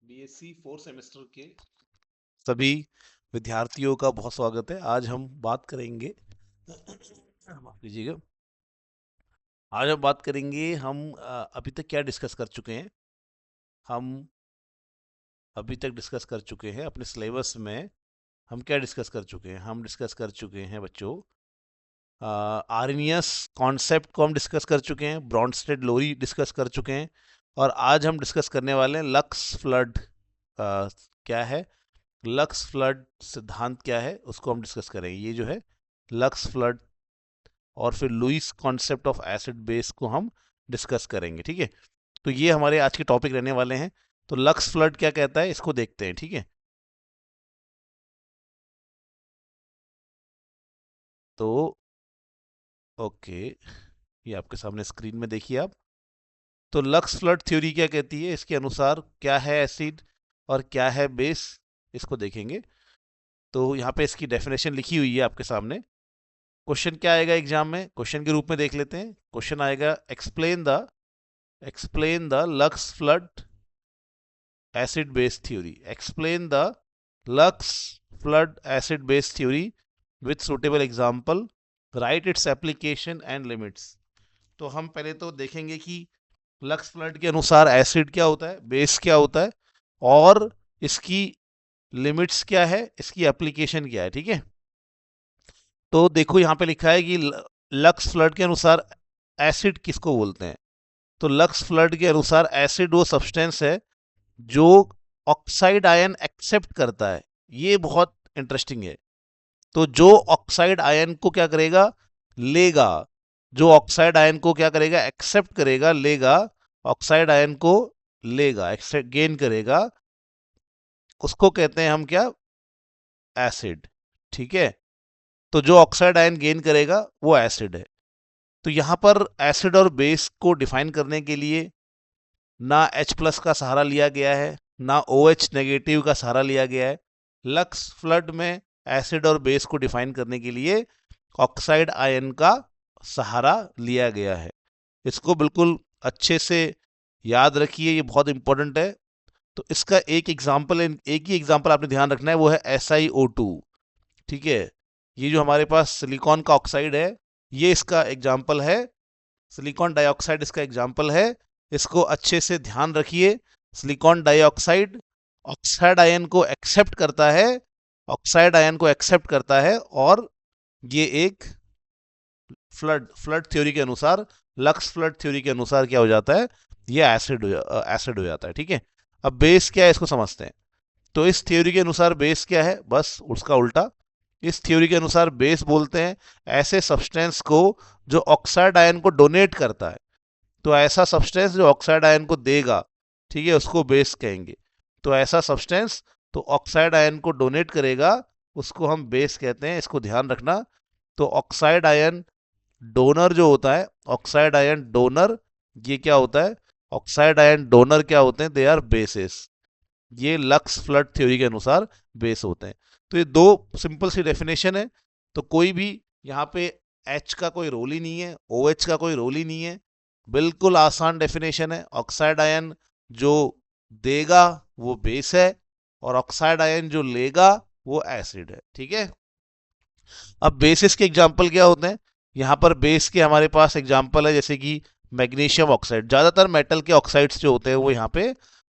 BSc 4 semester के सभी विद्यार्थियों का बहुत स्वागत है। आज हम बात करेंगे माफ कीजिएगा। आज हम बात करेंगे हम अभी तक क्या डिस्कस कर चुके हैं। हम अभी तक डिस्कस कर चुके हैं अपने सिलेबस में। हम क्या डिस्कस कर चुके हैं? हम डिस्कस कर चुके हैं बच्चों, आर्नियस कॉन्सेप्ट को हम डिस्कस कर चुके हैं, ब्रॉन्स्टेड लोरी डिस्कस कर चुके हैं, और आज हम डिस्कस करने वाले हैं लक्स फ्लड क्या है, लक्स फ्लड सिद्धांत क्या है, उसको हम डिस्कस करेंगे। ये जो है लक्स फ्लड और फिर Lewis concept of acid base को हम डिस्कस करेंगे। ठीक है, तो ये हमारे आज के टॉपिक रहने वाले हैं। तो लक्स फ्लड क्या कहता है इसको देखते हैं। ठीक है, तो ओके, ये आपके सामने स्क्रीन में देखिए आप। तो लक्स फ्लड थ्योरी क्या कहती है, इसके अनुसार क्या है एसिड और क्या है बेस, इसको देखेंगे। तो यहाँ पे इसकी डेफिनेशन लिखी हुई है आपके सामने। क्वेश्चन क्या आएगा एग्जाम में, क्वेश्चन के रूप में देख लेते हैं। क्वेश्चन आएगा explain the lux flood acid base theory. Explain the lux flood acid base theory with suitable example, right its application and limits. तो हम पहले तो देखेंगे कि लक्स फ्लड के अनुसार एसिड क्या होता है, बेस क्या होता है, और इसकी लिमिट्स क्या है, इसकी एप्लीकेशन क्या है। ठीक है, तो देखो यहाँ पे लिखा है कि लक्स फ्लड के अनुसार एसिड किसको बोलते हैं। तो लक्स फ्लड के अनुसार एसिड वो सब्सटेंस है जो ऑक्साइड आयन एक्सेप्ट करता है। ये बहुत इंटरेस्टिंग है। तो जो ऑक्साइड आयन को क्या करेगा, लेगा, जो ऑक्साइड आयन को क्या करेगा, एक्सेप्ट करेगा, लेगा, ऑक्साइड आयन को लेगा, एक्सेप्ट गेन करेगा, उसको कहते हैं हम क्या, एसिड। ठीक है, तो जो ऑक्साइड आयन गेन करेगा वो एसिड है। तो यहां पर एसिड और बेस को डिफाइन करने के लिए ना H प्लस का सहारा लिया गया है, ना OH नेगेटिव का सहारा लिया गया है। लक्स फ्लड में एसिड और बेस को डिफाइन करने के लिए ऑक्साइड आयन का सहारा लिया गया है। इसको बिल्कुल अच्छे से याद रखिए, ये बहुत इंपॉर्टेंट है। तो इसका एक ही एग्जाम्पल आपने ध्यान रखना है, वो है SiO2। ठीक है, ये जो हमारे पास सिलिकॉन का ऑक्साइड है, ये इसका एग्जाम्पल है। सिलिकॉन डाइऑक्साइड इसका एग्जाम्पल है। इसको अच्छे से ध्यान रखिए। सिलिकॉन डाइऑक्साइड ऑक्साइड आयन को एक्सेप्ट करता है, ऑक्साइड आयन को एक्सेप्ट करता है, और ये एक फ्लड फ्लड थ्योरी के अनुसार, लक्स फ्लड थ्योरी के अनुसार क्या हो जाता है, ये एसिड हो जाता है। ठीक है, अब बेस क्या है इसको समझते हैं। तो इस थ्योरी के अनुसार बेस क्या है, बस उसका उल्टा। इस थ्योरी के अनुसार बेस बोलते हैं ऐसे सब्सटेंस को जो ऑक्साइड आयन को डोनेट करता है। तो ऐसा सब्सटेंस जो ऑक्साइड आयन को देगा, ठीक है, उसको बेस कहेंगे। तो ऐसा सब्सटेंस तो ऑक्साइड आयन को डोनेट करेगा, उसको हम बेस कहते हैं। इसको ध्यान रखना। तो ऑक्साइड आयन डोनर जो होता है, ऑक्साइड आयन डोनर, ये क्या होता है, ऑक्साइड आयन डोनर क्या होते हैं, दे आर बेसिस। ये लक्स फ्लड थ्योरी के अनुसार बेस होते हैं। तो ये दो सिंपल सी डेफिनेशन है। तो कोई भी यहाँ पे H का कोई रोल ही नहीं है, OH का कोई रोल ही नहीं है। बिल्कुल आसान डेफिनेशन है। ऑक्साइड आयन जो देगा वो बेस है, और ऑक्साइड आयन जो लेगा वो एसिड है। ठीक है, अब बेसिस के एग्जाम्पल क्या होते हैं, यहाँ पर बेस के हमारे पास एग्जाम्पल है जैसे कि मैग्नीशियम ऑक्साइड। ज़्यादातर मेटल के ऑक्साइड्स जो होते हैं वो यहाँ पे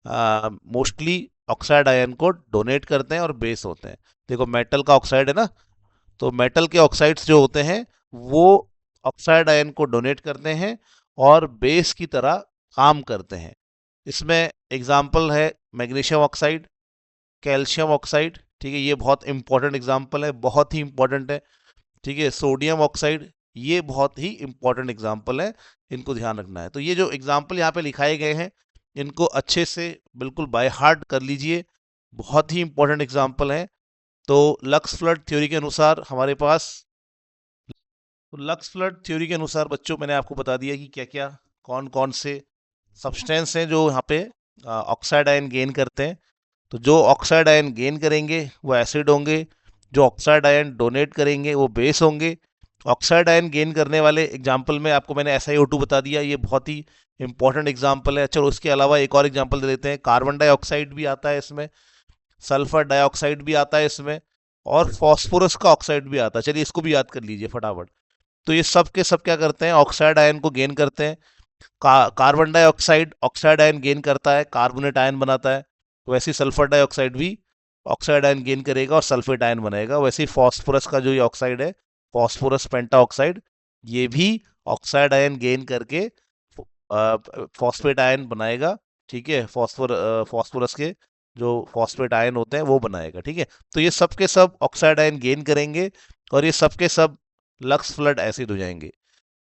मोस्टली ऑक्साइड आयन को डोनेट करते हैं और बेस होते हैं। देखो मेटल का ऑक्साइड है ना, तो मेटल के ऑक्साइड्स जो होते हैं वो ऑक्साइड आयन को डोनेट करते हैं और बेस की तरह काम करते हैं। इसमें एग्जाम्पल है मैग्नीशियम ऑक्साइड, कैल्शियम ऑक्साइड। ठीक है, ये बहुत इंपॉर्टेंट एग्जाम्पल है, बहुत ही इंपॉर्टेंट है। ठीक है, सोडियम ऑक्साइड, ये बहुत ही इंपॉर्टेंट एग्जाम्पल है, इनको ध्यान रखना है। तो ये जो एग्जाम्पल यहाँ पे लिखाए गए हैं, इनको अच्छे से बिल्कुल बाय हार्ट कर लीजिए, बहुत ही इंपॉर्टेंट एग्जाम्पल है। तो लक्स फ्लड थ्योरी के अनुसार हमारे पास, तो लक्स फ्लड थ्योरी के अनुसार बच्चों मैंने आपको बता दिया कि क्या क्या कौन कौन से सब्सटेंस हैं जो यहाँ पे ऑक्साइड आयन गेन करते हैं। तो जो ऑक्साइड आयन गेन करेंगे वो एसिड होंगे, जो ऑक्साइड आयन डोनेट करेंगे वो बेस होंगे, ऑक्साइड आयन गेन करने वाले एग्जाम्पल में आपको मैंने SiO2 बता दिया, ये बहुत ही इंपॉर्टेंट एग्जाम्पल है। चलो उसके अलावा एक और एग्जाम्पल दे देते हैं। कार्बन डाइऑक्साइड भी आता है इसमें, सल्फर डाइऑक्साइड भी आता है इसमें, और फास्फोरस का ऑक्साइड भी आता है। चलिए इसको भी याद कर लीजिए फटाफट। तो ये सब के सब क्या करते हैं, ऑक्साइड आयन को गेन करते हैं। Carbon dioxide oxide ion gain करता है, कार्बोनेट आयन बनाता है। वैसे ही सल्फर डाइऑक्साइड भी ऑक्साइड आयन गेन करेगा और सल्फेट आयन बनाएगा। वैसे ही फास्फोरस का जो ये ऑक्साइड है, फास्फोरस पेंटा ऑक्साइड, ये भी ऑक्साइड आयन गेन करके फॉस्फेट आयन बनाएगा। ठीक है, फास्फोरस के जो फॉस्फेट आयन होते हैं वो बनाएगा। ठीक है, तो ये सब के सब ऑक्साइड आयन गेन करेंगे और ये सब के सब लक्स फ्लड एसिड हो जाएंगे।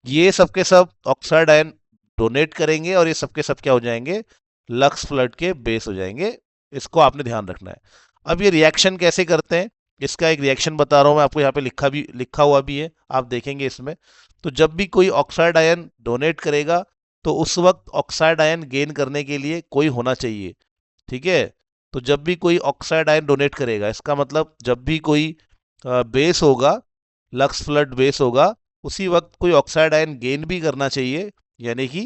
ये सब के सब ऑक्साइड आयन डोनेट करेंगे और ये सब के सब क्या हो जाएंगे, लक्स फ्लड के बेस हो जाएंगे। इसको आपने ध्यान रखना है। अब ये रिएक्शन कैसे करते हैं, इसका एक रिएक्शन बता रहा हूं मैं आपको, यहाँ पे लिखा हुआ भी है, आप देखेंगे इसमें। तो जब भी कोई ऑक्साइड आयन डोनेट करेगा तो उस वक्त ऑक्साइड आयन गेन करने के लिए कोई होना चाहिए। ठीक है, तो जब भी कोई ऑक्साइड आयन डोनेट करेगा, इसका मतलब जब भी कोई बेस होगा, लक्स फ्लड बेस होगा, उसी वक्त कोई ऑक्साइड आयन गेन भी करना चाहिए, यानी कि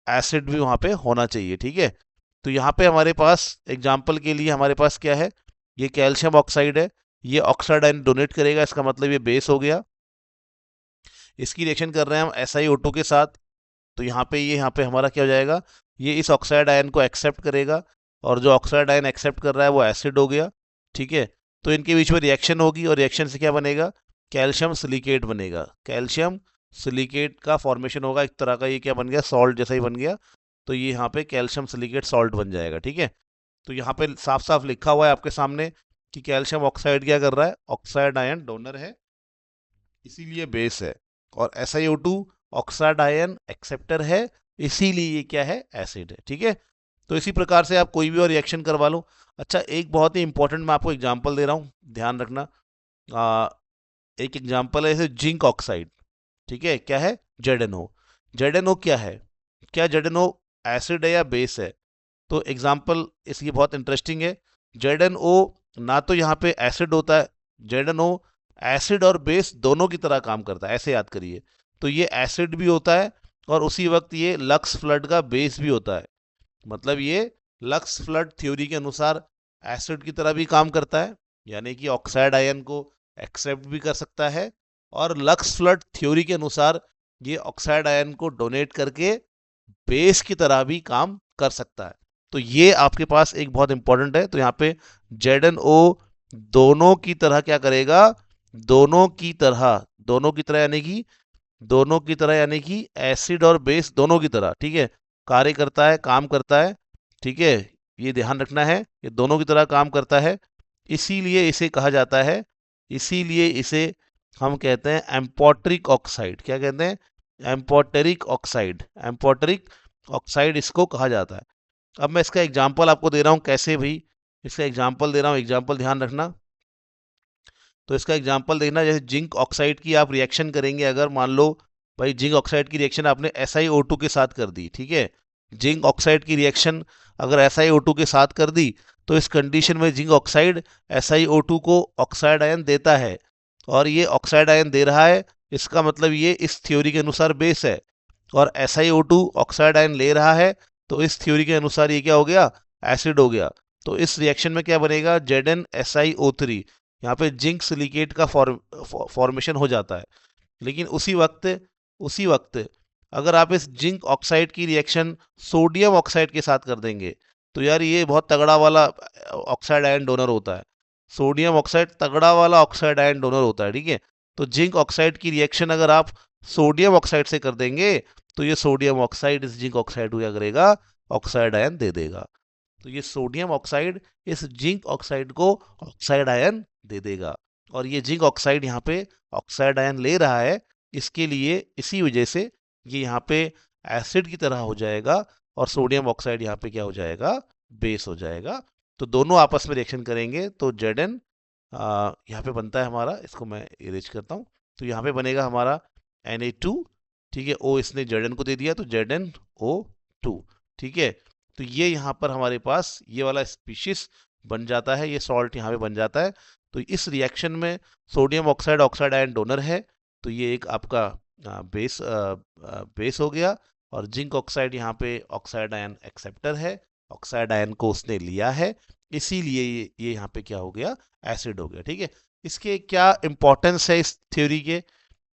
एसिड भी वहां पे होना चाहिए। ठीक है, तो यहाँ पे हमारे पास एग्जाम्पल के लिए हमारे पास क्या है, ये कैल्शियम ऑक्साइड है, ये ऑक्साइड आयन डोनेट करेगा, इसका मतलब ये बेस हो गया। इसकी रिएक्शन कर रहे हैं हम SiO2 के साथ, तो यहाँ पे हमारा क्या हो जाएगा, ये इस ऑक्साइड आयन को एक्सेप्ट करेगा और जो ऑक्साइड आयन एक्सेप्ट कर रहा है वो एसिड हो गया। ठीक है, तो इनके बीच में रिएक्शन होगी और रिएक्शन से क्या बनेगा, कैल्शियम सिलिकेट बनेगा। कैल्शियम सिलिकेट का फॉर्मेशन होगा एक तरह का, ये क्या बन गया, सॉल्ट जैसा ही बन गया। तो ये यहाँ पे कैल्शियम सिलिकेट सॉल्ट बन जाएगा। ठीक है, तो यहाँ पे साफ साफ लिखा हुआ है आपके सामने कि कैल्शियम ऑक्साइड क्या कर रहा है, ऑक्साइड आयन डोनर है, इसीलिए बेस है। और SiO2 ऑक्साइड आयन एक्सेप्टर है, इसीलिए ये क्या है, एसिड है। ठीक है, तो इसी प्रकार से आप कोई भी और रिएक्शन करवा लो। अच्छा, एक बहुत ही इंपॉर्टेंट मैं आपको एग्जांपल दे रहा हूँ, ध्यान रखना। आ, एक एग्जांपल है जैसे जिंक ऑक्साइड। ठीक है, क्या है, ZnO। ZnO क्या है, क्या ZnO एसिड है या बेस है? तो एग्जांपल इसकी बहुत इंटरेस्टिंग है। ZnO ना तो यहाँ पे एसिड होता है, ZnO एसिड और बेस दोनों की तरह काम करता है, ऐसे याद करिए। तो ये एसिड भी होता है और उसी वक्त ये लक्स फ्लड का बेस भी होता है। मतलब ये लक्स फ्लड थ्योरी के अनुसार एसिड की तरह भी काम करता है, यानी कि ऑक्साइड आयन को एक्सेप्ट भी कर सकता है, और लक्स फ्लड थ्योरी के अनुसार ये ऑक्साइड आयन को डोनेट करके बेस की तरह भी काम कर सकता है। तो ये आपके पास एक बहुत इंपॉर्टेंट है। तो यहाँ पे ZnO दोनों की तरह क्या करेगा, दोनों की तरह यानी कि एसिड और बेस दोनों की तरह, ठीक है, कार्य करता है, काम करता है। ठीक है, ये ध्यान रखना है, ये दोनों की तरह काम करता है। इसीलिए इसे कहा जाता है, इसीलिए इसे हम कहते हैं एम्पोट्रिक ऑक्साइड। क्या कहते हैं, एम्पोटेरिक ऑक्साइड। एम्पोटेरिक ऑक्साइड इसको कहा जाता है। अब मैं इसका एग्जाम्पल आपको दे रहा हूँ, कैसे भी इसका एग्जाम्पल दे रहा हूँ, एग्जाम्पल ध्यान रखना। तो इसका एग्जाम्पल देखना, जैसे जिंक ऑक्साइड की आप रिएक्शन करेंगे, अगर मान लो भाई जिंक ऑक्साइड की रिएक्शन आपने SiO2 के साथ कर दी। ठीक है, जिंक ऑक्साइड की रिएक्शन अगर SiO2 के साथ कर दी, तो इस कंडीशन में जिंक ऑक्साइड SiO2 को ऑक्साइड आयन देता है, और ये ऑक्साइड आयन दे रहा है, इसका मतलब ये इस थ्योरी के अनुसार बेस है। और SiO2 ऑक्साइड आयन ले रहा है, तो इस थ्योरी के अनुसार ये क्या हो गया, एसिड हो गया। तो इस रिएक्शन में क्या बनेगा, ZnSiO3। यहाँ पे जिंक सिलिकेट का फॉर्मेशन हो जाता है। लेकिन उसी वक्त अगर आप इस जिंक ऑक्साइड की रिएक्शन सोडियम ऑक्साइड के साथ कर देंगे, तो यार ये बहुत तगड़ा वाला ऑक्साइड आयन डोनर होता है। सोडियम ऑक्साइड तगड़ा वाला ऑक्साइड आयन डोनर होता है। ठीक है, तो जिंक ऑक्साइड की रिएक्शन अगर आप सोडियम ऑक्साइड से कर देंगे, तो ये सोडियम ऑक्साइड इस जिंक ऑक्साइड को क्या करेगा, ऑक्साइड आयन दे देगा। तो ये सोडियम ऑक्साइड इस जिंक ऑक्साइड को ऑक्साइड आयन दे देगा, और ये जिंक ऑक्साइड यहाँ पे ऑक्साइड आयन ले रहा है, इसके लिए इसी वजह से ये यहाँ पे एसिड की तरह हो जाएगा, और सोडियम ऑक्साइड यहाँ पे क्या हो जाएगा, बेस हो जाएगा। तो दोनों आपस में रिएक्शन करेंगे, तो Zn यहाँ पे बनता है हमारा, इसको मैं इरेज करता हूँ। तो यहाँ पे बनेगा हमारा Na2। ठीक है, O इसने Zn को दे दिया, तो ZnO2। ठीक है, तो ये यहाँ पर हमारे पास ये वाला स्पीशीज बन जाता है, ये सॉल्ट यहाँ पे बन जाता है। तो इस रिएक्शन में sodium oxide oxide ion donor है, तो ये एक आपका बेस हो गया, और जिंक ऑक्साइड यहाँ पे ऑक्साइड आयन एक्सेप्टर है, ऑक्साइड आयन को उसने लिया है, इसीलिए ये यहाँ पे क्या हो गया, एसिड हो गया। ठीक है, इसके क्या इंपॉर्टेंस है इस थ्योरी के,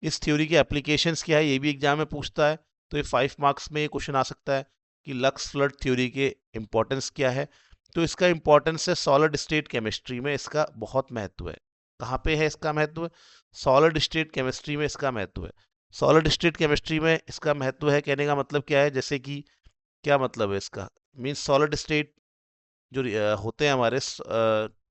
इस थ्योरी के एप्लीकेशंस क्या है, ये भी एग्जाम में पूछता है। तो ये 5 मार्क्स में ये क्वेश्चन आ सकता है कि लक्स फ्लड थ्योरी के इंपॉर्टेंस क्या है। तो इसका इंपॉर्टेंस है सॉलिड स्टेट केमिस्ट्री में, इसका बहुत महत्व है। कहाँ पे है इसका महत्व? सॉलिड स्टेट केमिस्ट्री में इसका महत्व है। सॉलिड स्टेट केमिस्ट्री में इसका महत्व है, कहने का मतलब क्या है, जैसे कि क्या मतलब है इसका, मीन्स सॉलिड स्टेट जो होते हैं हमारे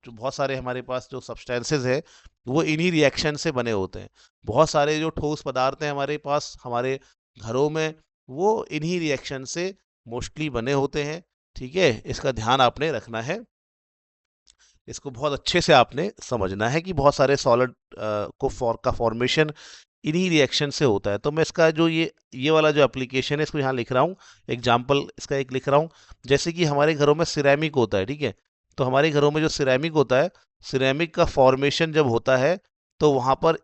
जो बहुत सारे हमारे पास जो सब्सटेंसेस है वो इन्हीं रिएक्शन से बने होते हैं। बहुत सारे जो ठोस पदार्थ हैं हमारे पास हमारे घरों में, वो इन्हीं रिएक्शन से मोस्टली बने होते हैं। ठीक है, इसका ध्यान आपने रखना है, इसको बहुत अच्छे से आपने समझना है कि बहुत सारे सॉलिड का फॉर्मेशन इन्हीं रिएक्शन से होता है। तो मैं इसका जो ये वाला जो एप्लीकेशन है इसको यहाँ लिख रहा हूँ, एग्जाम्पल इसका एक लिख रहा हूँ। जैसे कि हमारे घरों में सिरेमिक होता है, ठीक है, तो हमारे घरों में जो सिरेमिक होता है, सिरेमिक का फॉर्मेशन जब होता है तो वहाँ पर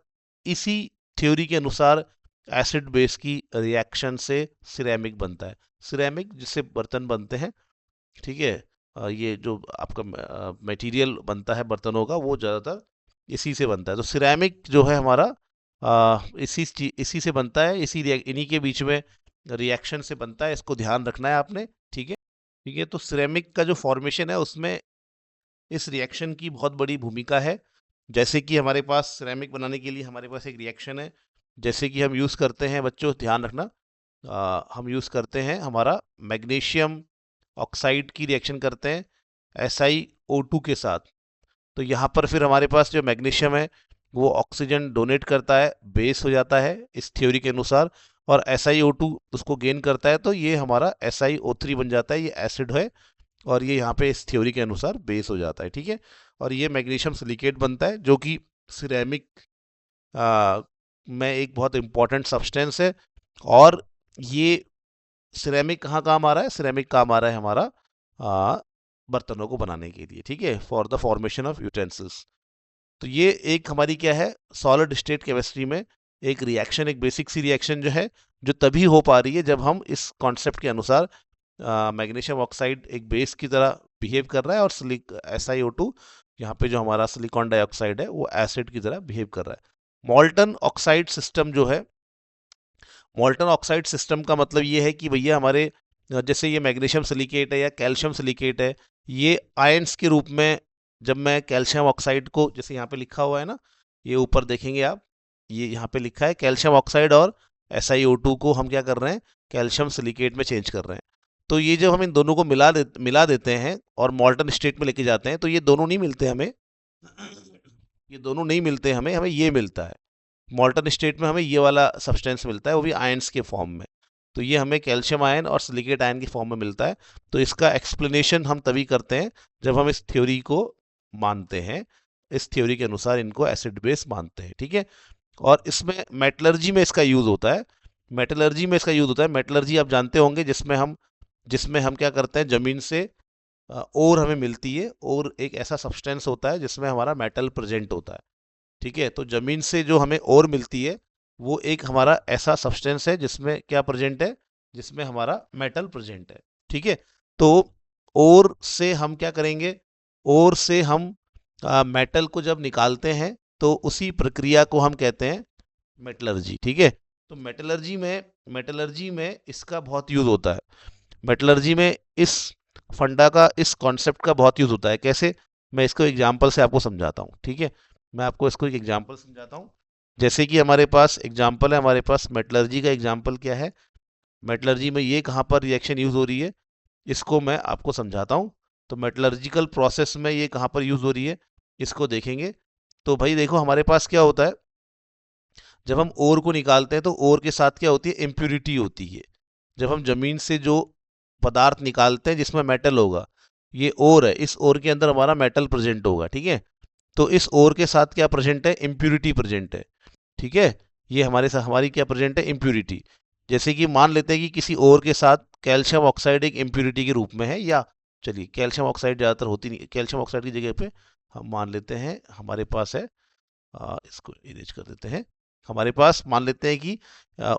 इसी थ्योरी के अनुसार एसिड बेस की रिएक्शन से सिरेमिक बनता है। सिरेमिक जिससे बर्तन बनते हैं, ठीक है, ये जो आपका मटेरियल बनता है बर्तनों का वो ज़्यादातर इसी से बनता है। तो सिरेमिक जो है हमारा इसी से बनता है, इन्हीं के बीच में रिएक्शन से बनता है, इसको ध्यान रखना है आपने। ठीक है, ठीक है, तो सिरेमिक का जो फॉर्मेशन है उसमें इस रिएक्शन की बहुत बड़ी भूमिका है। जैसे कि हमारे पास सिरेमिक बनाने के लिए हमारे पास एक रिएक्शन है, जैसे कि हम यूज़ करते हैं, बच्चों ध्यान रखना, हम यूज़ करते हैं हमारा मैग्नीशियम ऑक्साइड की रिएक्शन करते हैं SiO2 के साथ। तो यहाँ पर फिर हमारे पास जो मैग्नीशियम है वो ऑक्सीजन डोनेट करता है, बेस हो जाता है इस थ्योरी के अनुसार, और SiO2 उसको गेन करता है, तो ये हमारा SiO3 बन जाता है, ये एसिड है, और ये यहाँ पे इस थ्योरी के अनुसार बेस हो जाता है। ठीक है, और ये मैग्नीशियम सिलिकेट बनता है जो कि सिरेमिक में एक बहुत इंपॉर्टेंट सब्सटेंस है। और ये सिरेमिक कहाँ काम आ रहा है, सिरेमिक काम आ रहा है हमारा बर्तनों को बनाने के लिए। ठीक है, for the formation of utensils. तो ये एक हमारी क्या है, सॉलिड स्टेट केमिस्ट्री में एक रिएक्शन, एक बेसिक सी रिएक्शन जो है, जो तभी हो पा रही है जब हम इस कॉन्सेप्ट के अनुसार मैग्नीशियम ऑक्साइड एक बेस की तरह बिहेव कर रहा है, और SiO2 यहाँ पे जो हमारा सिलिकॉन डाइऑक्साइड है वो एसिड की तरह बिहेव कर रहा है। मॉल्टन ऑक्साइड सिस्टम जो है, मॉल्टन ऑक्साइड सिस्टम का मतलब ये है कि भैया हमारे जैसे ये मैग्नीशियम सिलिकेट है या कैल्शियम सिलिकेट है, ये आयंस के रूप में, जब मैं कैल्शियम ऑक्साइड को, जैसे यहाँ पे लिखा हुआ है ना, ये ऊपर देखेंगे आप, ये यहाँ पे लिखा है कैल्शियम ऑक्साइड और SiO2 को हम क्या कर रहे हैं, कैल्शियम सिलिकेट में चेंज कर रहे हैं। तो ये जब हम इन दोनों को मिला देते हैं और मॉल्टन स्टेट में लेके जाते हैं, तो ये दोनों नहीं मिलते हमें, ये दोनों नहीं मिलते हमें, हमें ये मिलता है मॉल्टन स्टेट में, हमें ये वाला सब्सटेंस मिलता है, वो भी आयंस के फॉर्म में। तो ये हमें कैल्शियम आयन और सिलिकेट आयन के फॉर्म में मिलता है। तो इसका एक्सप्लेनेशन हम तभी करते हैं जब हम इस थ्योरी को मानते हैं, इस थ्योरी के अनुसार इनको एसिड बेस मानते हैं। ठीक है, और इसमें मेटलर्जी में इसका यूज़ होता है, मेटलर्जी में इसका यूज़ होता है। मेटलर्जी आप जानते होंगे, जिसमें हम क्या करते हैं, ज़मीन से ओर हमें मिलती है, और एक ऐसा सब्सटेंस होता है जिसमें हमारा मेटल प्रेजेंट होता है। ठीक है, तो जमीन से जो हमें ओर मिलती है वो एक हमारा ऐसा सब्सटेंस है जिसमें क्या प्रेजेंट है, जिसमें हमारा मेटल प्रेजेंट है। ठीक है, तो ओर से हम क्या करेंगे, ओर से हम मेटल को जब निकालते हैं तो उसी प्रक्रिया को हम कहते हैं मेटलर्जी। ठीक है, तो मेटलर्जी में इसका बहुत यूज होता है, मेटलर्जी में इस फंडा का, इस कॉन्सेप्ट का बहुत यूज होता है। कैसे, मैं इसको एग्जांपल से आपको समझाता हूँ। ठीक है, मैं आपको इसको एक एग्जांपल समझाता हूँ। जैसे कि हमारे पास एग्जांपल है, हमारे पास मेटलर्जी का एग्जांपल क्या है, मेटलर्जी में ये कहाँ पर रिएक्शन यूज हो रही है, इसको मैं आपको समझाता हूँ। तो मेटलर्जिकल प्रोसेस में ये कहाँ पर यूज हो रही है, इसको देखेंगे। तो भाई देखो, हमारे पास क्या होता है, जब हम ओर को निकालते हैं तो ओर के साथ क्या होती है, इम्प्यूरिटी होती है। जब हम जमीन से जो पदार्थ निकालते हैं जिसमें मेटल होगा, ये ओर है, इस ओर के अंदर हमारा मेटल प्रेजेंट होगा। ठीक है, तो इस ओर के साथ क्या प्रेजेंट है, इम्प्यूरिटी प्रेजेंट है। ठीक है, ये हमारे साथ हमारी क्या प्रेजेंट है, इम्प्यूरिटी। जैसे कि मान लेते हैं कि किसी ओर के साथ कैल्शियम ऑक्साइड एक इम्प्यूरिटी के रूप में है, या चलिए कैल्शियम ऑक्साइड ज़्यादातर होती नहीं, कैल्शियम ऑक्साइड की जगह पे हम मान लेते हैं हमारे पास है, इसको इरेज कर देते हैं। हमारे पास मान लेते हैं कि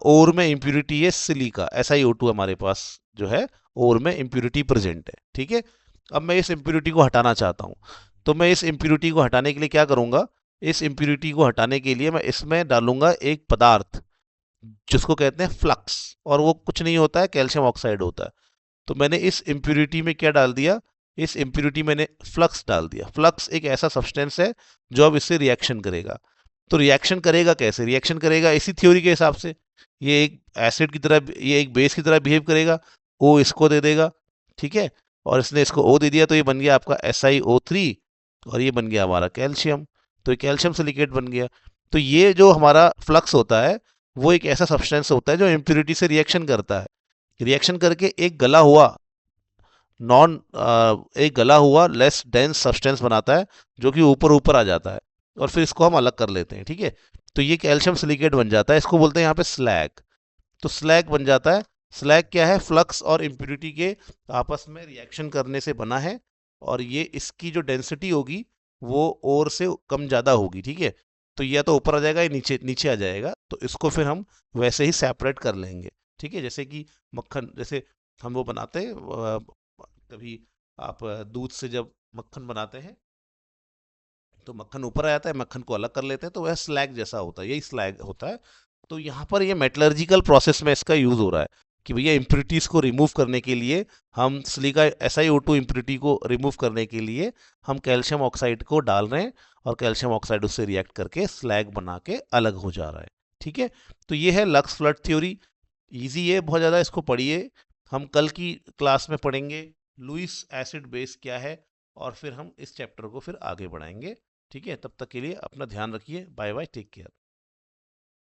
ओर में इम्प्यूरिटी है सिलिका, SiO2 हमारे पास जो है ओर में इम्प्यूरिटी प्रेजेंट है, ठीक है। अब मैं इस इम्प्यूरिटी को हटाना चाहता हूँ, तो मैं इस इम्प्यूरिटी को हटाने के लिए क्या करूंगा, इस इम्प्यूरिटी को हटाने के लिए मैं इसमें डालूंगा एक पदार्थ जिसको कहते हैं फ्लक्स, और वो कुछ नहीं होता है, कैल्शियम ऑक्साइड होता है। तो मैंने इस इम्प्यूरिटी में क्या डाल दिया, इस इम्प्यूरिटी मैंने फ्लक्स डाल दिया। फ्लक्स एक ऐसा सब्सटेंस है जो अब इससे रिएक्शन करेगा। तो रिएक्शन करेगा कैसे, रिएक्शन करेगा इसी थ्योरी के हिसाब से, ये एक एसिड की तरह, ये एक बेस की तरह बिहेव करेगा। ओ इसको दे देगा, ठीक है, और इसने इसको ओ दे दिया, तो ये बन गया आपका SiO3, और ये बन गया हमारा कैल्शियम। तो ये कैल्शियम सिलिकेट बन गया। तो ये जो हमारा फ्लक्स होता है वो एक ऐसा सब्सटेंस होता है जो इम्प्यूरिटी से रिएक्शन करता है। रिएक्शन करके नॉन एक गला हुआ लेस डेंस सब्सटेंस बनाता है, जो कि ऊपर ऊपर आ जाता है, और फिर इसको हम अलग कर लेते हैं, ठीक है। तो ये कैल्शियम सिलिकेट बन जाता है, इसको बोलते हैं यहाँ पे स्लैग। तो स्लैग बन जाता है। स्लैग क्या है, फ्लक्स और इम्प्यूरिटी के आपस में रिएक्शन करने से बना है, और ये इसकी जो डेंसिटी होगी वो और से कम ज़्यादा होगी, ठीक है। तो या तो ऊपर आ जाएगा या नीचे नीचे आ जाएगा, तो इसको फिर हम वैसे ही सेपरेट कर लेंगे, ठीक है। जैसे कि मक्खन, जैसे हम वो बनाते हैं, कभी आप दूध से जब मक्खन बनाते हैं तो मक्खन ऊपर आ जाता है, मक्खन को अलग कर लेते हैं, तो वह स्लैग जैसा होता है, यही स्लैग होता है। तो यहाँ पर ये मेटलर्जिकल प्रोसेस में इसका यूज हो रहा है कि भैया इम्प्यूरिटीज को रिमूव करने के लिए हम सिलिका SiO2 इम्प्यूरिटी को रिमूव करने के लिए हम कैल्शियम ऑक्साइड को डाल रहे हैं, और कैल्शियम ऑक्साइड उससे रिएक्ट करके स्लैग बना के अलग हो जा रहा है, ठीक है। तो ये है लक्स फ्लड थ्योरी। इजी है बहुत ज़्यादा, इसको पढ़िए। हम कल की क्लास में पढ़ेंगे लुईस एसिड बेस क्या है, और फिर हम इस चैप्टर को फिर आगे बढ़ाएंगे, ठीक है। तब तक के लिए अपना ध्यान रखिए, बाय बाय, टेक केयर।